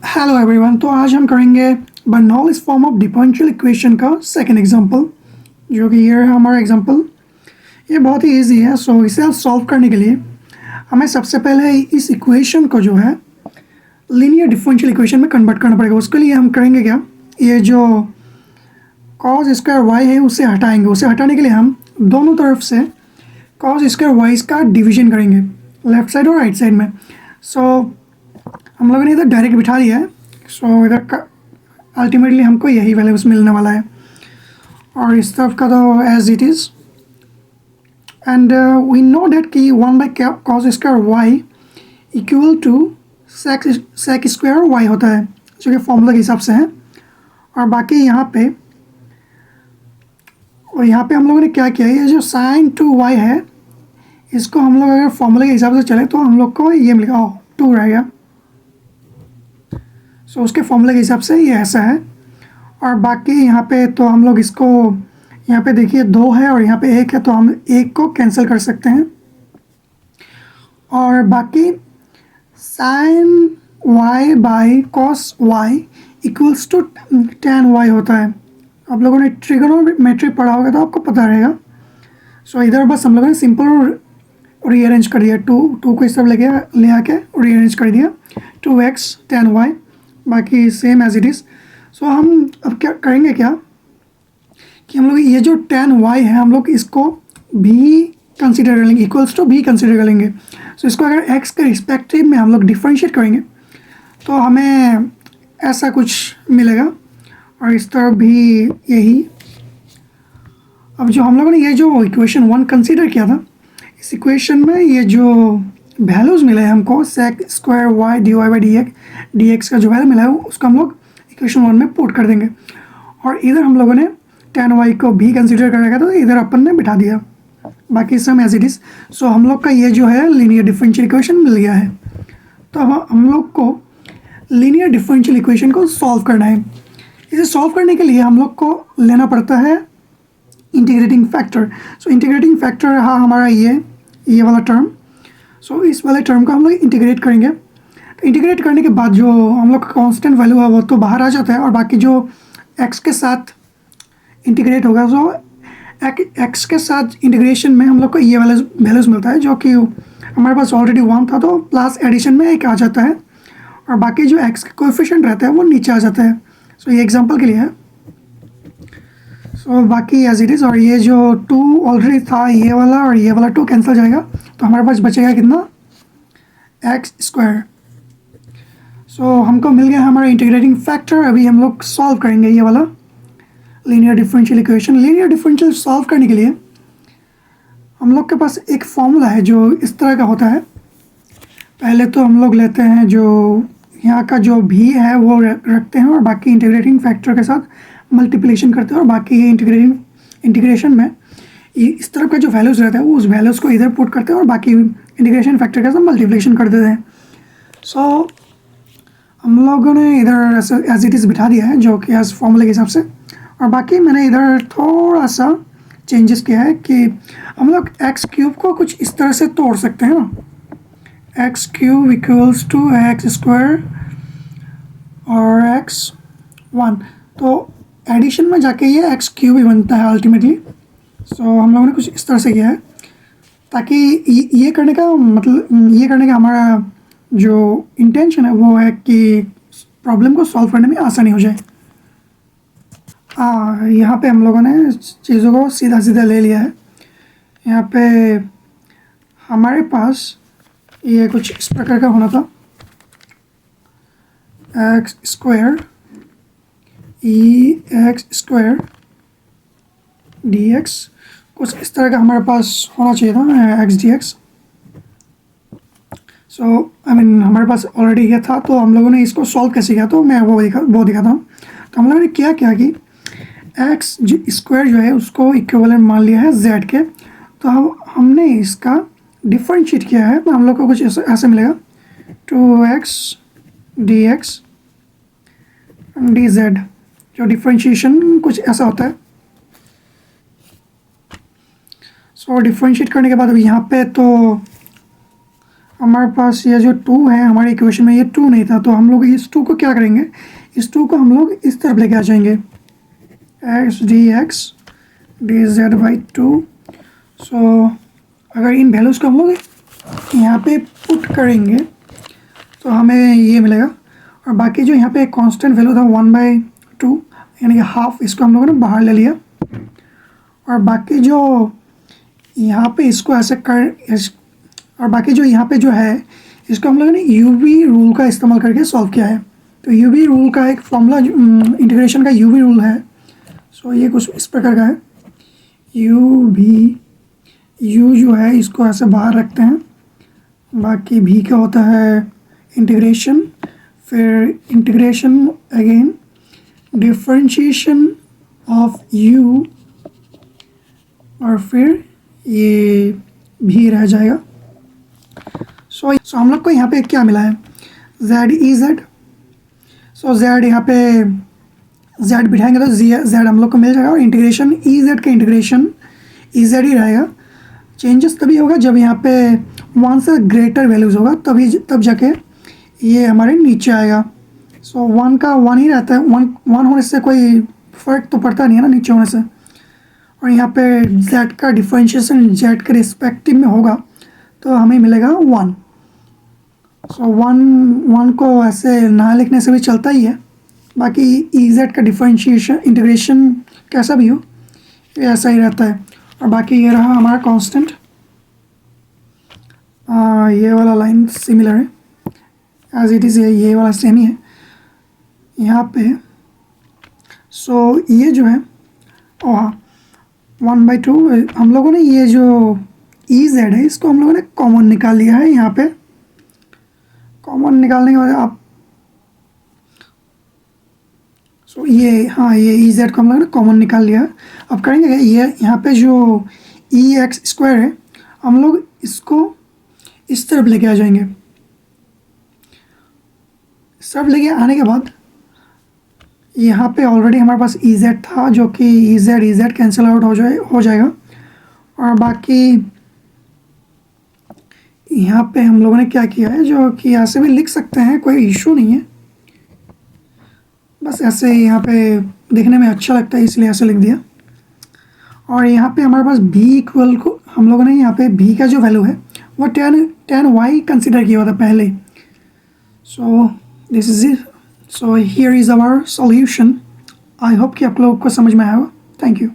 Hello everyone. तो आज हम करेंगे Bernoulli's form of differential equation का सेकंड एग्जांपल, जो कि ये है हमारा एग्जांपल। ये बहुत ही इजी है। सो इसे सॉल्व करने के लिए हमें सबसे पहले इस इक्वेशन को जो है लीनियर डिफरेंशियल इक्वेशन में कन्वर्ट करना पड़ेगा। उसके लिए हम करेंगे क्या, ये जो कॉस स्क्वायर वाई है उसे हटाएंगे। उसे हटाने के लिए हम दोनों तरफ से कॉस स्क्वायर वाई का डिवीजन करेंगे, लेफ्ट साइड और राइट साइड में। सो हम लोगों ने इधर डायरेक्ट बिठा दिया है। सो इधर का अल्टीमेटली हमको यही वैल्यूज मिलने वाला है, और इस तरफ का तो as it is. And we know that कि 1/cos square y equal to sec square y होता है, जो कि फॉर्मूला के हिसाब से है। और बाकी यहाँ पे हम लोगों ने क्या किया, ये जो साइन 2y है इसको हम लोग अगर फॉर्मूले के हिसाब से चले तो हम लोग को ये मिलेगा 2 रहेगा। सो उसके फॉर्मूले के हिसाब से ये ऐसा है। और बाकी यहाँ पे तो हम लोग इसको, यहाँ पे देखिए 2 है और यहाँ पे 1 है, तो हम 1 को कैंसिल कर सकते हैं। और बाकी sine y by cos y equals to tan y होता है। आप लोगों ने ट्रिगोनोमेट्री पढ़ा होगा तो आपको पता रहेगा। सो इधर बस हम लोगों ने सिंपल रीअरेंज कर दिया, टू को इस तरफ ले आके रीअरेंज कर दिया, 2x tan y, बाकी सेम एज इट इज़। सो हम अब क्या करेंगे क्या कि हम लोग ये जो tan y है हम लोग इसको भी कंसिडर कर लेंगे, इक्वल्स टू भी कंसिडर कर लेंगे। सो इसको अगर x के रिस्पेक्टिव में हम लोग डिफ्रेंशिएट करेंगे तो हमें ऐसा कुछ मिलेगा, और इस तरफ भी यही। अब जो हम लोगों ने ये जो इक्वेशन 1 कंसिडर किया था, इस इक्वेशन में ये जो वैल्यूज़ मिले हैं हमको, sec square y dy by d x का जो वैल्यू मिला है उसको हम लोग इक्वेशन 1 में पुट कर देंगे। और इधर हम लोगों ने tan y को भी कंसिडर करेगा तो इधर अपन ने बिठा दिया, बाकी सम एज इट इज़। सो हम लोग का ये जो है लीनियर डिफरेंशियल इक्वेशन मिल गया है। तो अब हम लोग को लीनियर डिफरेंशियल इक्वेशन को सॉल्व करना है। इसे सॉल्व करने के लिए हम लोग को लेना पड़ता है integrating factor. So integrating factor रहा हमारा ये वाला टर्म। सो इस वाले टर्म को हम लोग इंटीग्रेट करेंगे। तो इंटीग्रेट करने के बाद जो हम लोग का कांस्टेंट वैल्यू है वो तो बाहर आ जाता है, और बाकी जो x के साथ इंटीग्रेट होगा, सो x के साथ इंटीग्रेशन में हम लोग को ये वाला वैल्यूज़ मिलता है, जो कि हमारे पास ऑलरेडी 1 था तो प्लस एडिशन में एक आ जाता है, और बाकी जो x का कोएफिशिएंट रहता है वो नीचे आ जाता है। सो ये एग्जांपल के लिए है। सो बाकी एज इट इज़। और ये जो 2 ऑलरेडी था, ये वाला और ये वाला 2 कैंसिल जाएगा, तो हमारे पास बचेगा कितना, x स्क्वायर। सो हमको मिल गया हमारा इंटीग्रेटिंग फैक्टर। अभी हम लोग सॉल्व करेंगे ये वाला linear differential equation. Linear differential solve करने के लिए हम लोग के पास एक फॉर्मूला है जो इस तरह का होता है। पहले तो हम लोग लेते हैं जो यहाँ का जो भी है वो रखते हैं, और बाकी इंटीग्रेटिंग फैक्टर के साथ मल्टीप्लिकेशन करते हैं, और बाकी ये इंटीग्रेशन में इस तरफ का जो वैल्यूज़ रहता है वो उस वैल्यूज़ को इधर पुट करते हैं, और बाकी इंटीग्रेशन फैक्टर के साथ मल्टीप्लिकेशन कर देते हैं। सो हम लोगों ने इधर एज इट इज़ बिठा दिया है, जो कि एज फॉर्मूले के हिसाब से। और बाकी मैंने इधर थोड़ा सा चेंजेस किया है कि हम लोग एक्स क्यूब को कुछ इस तरह से तोड़ सकते हैं ना, x cube equals to x square और x1, तो एडिशन में जाके ये एक्स क्यूब ही बनता है अल्टीमेटली। सो हम लोगों ने कुछ इस तरह से किया है ताकि ये करने का हमारा जो इंटेंशन है वो है कि प्रॉब्लम को सॉल्व करने में आसानी हो जाए। यहाँ पे हम लोगों ने चीज़ों को सीधा सीधा ले लिया है। यहाँ पे हमारे पास ये कुछ इस प्रकार का होना था, x square x square D x, कुछ इस तरह का हमारे पास होना चाहिए था, एक्स डी एक्स। सो हमारे पास ऑलरेडी ये था, तो हम लोगों ने इसको सॉल्व कैसे किया तो मैं वो दिखाता हूँ। तो हम लोगों ने क्या किया कि एक्स स्क्वायर जो है उसको इक्विवेलेंट मान लिया है z के, तो हमने इसका डिफरेंशिएट किया है, तो हम लोग को कुछ ऐसे मिलेगा 2x dx dz, जो डिफरेंशिएशन कुछ ऐसा होता है। सो डिफरेंशिएट करने के बाद अभी यहाँ पे तो हमारे पास ये जो 2 है हमारे इक्वेशन में, ये 2 नहीं था, तो हम लोग इस 2 को क्या करेंगे, इस 2 को हम लोग इस तरफ लेके आ जाएंगे, x D x D Z by 2। सो अगर इन वैल्यूज़ को हम लोग यहाँ पे पुट करेंगे तो हमें ये मिलेगा। और बाकी जो यहाँ पे कांस्टेंट वैल्यू था 1/2 यानी कि हाफ, इसको हम लोगों ने बाहर ले लिया। और बाकी जो यहाँ पे इसको ऐसे और बाकी जो यहाँ पे जो है इसको हम लोगों ने यूवी रूल का इस्तेमाल करके सॉल्व किया है। तो यूवी रूल का एक फॉर्मूला इंटीग्रेशन का यूवी रूल है। सो ये कुछ इस प्रकार का है, यू जो है इसको ऐसे बाहर रखते हैं, बाकी भी क्या होता है इंटीग्रेशन, फिर integration again differentiation of you, और फिर ये भी रह जाएगा। सो हम लोग को यहाँ पे क्या मिला है, जेड ई जेड। सो जेड यहाँ पे जेड बिठाएंगे तो जेड हम लोग को मिल जाएगा, और इंटीग्रेशन ई जेड का इंटीग्रेशन ई जेड ही रहेगा। चेंजेस तभी होगा जब यहाँ पे 1 से ग्रेटर वैल्यूज़ होगा, तब जाके ये हमारे नीचे आएगा। सो 1 का 1 ही रहता है, 1 होने से कोई फ़र्क तो पड़ता नहीं है ना नीचे होने से। और यहाँ पे z का डिफरेंशिएशन z के रिस्पेक्टिव में होगा तो हमें मिलेगा 1। सो 1 को ऐसे ना लिखने से भी चलता ही है, बाकी ई जेड का डिफरेंशिएशन इंटीग्रेशन कैसा भी हो ये ऐसा ही रहता है। और बाकी ये रहा हमारा कांस्टेंट, ये वाला लाइन सिमिलर है एज इट इज़, ये वाला सेम ही है यहाँ पे। सो ये जो है हाँ 1/2 हम लोगों ने ये जो ई जेड है इसको हम लोगों ने कॉमन निकाल लिया है। यहाँ पे कॉमन निकालने के बाद आप ये ये ई जेड को हम लोगों ने कॉमन निकाल लिया है। अब करेंगे ये यहाँ पे जो ई एक्स स्क्वायर है हम लोग इसको इस तरफ लेके आ जाएंगे। इस तरफ लेके आने के बाद यहाँ पे ऑलरेडी हमारे पास ई जेड था, जो कि ई जेड कैंसिल आउट हो जाएगा। और बाकी यहाँ पे हम लोगों ने क्या किया है, जो कि ऐसे भी लिख सकते हैं, कोई इशू नहीं है, बस ऐसे यहाँ पे देखने में अच्छा लगता है इसलिए ऐसे लिख दिया। और यहाँ पे हमारे पास b इक्वल को हम लोगों ने यहाँ पे b का जो वैल्यू है वो tan y कंसिडर किया हुआ था पहले। So this is it. So here is our solution. I hope कि आप लोगों को समझ में आया होगा। Thank you.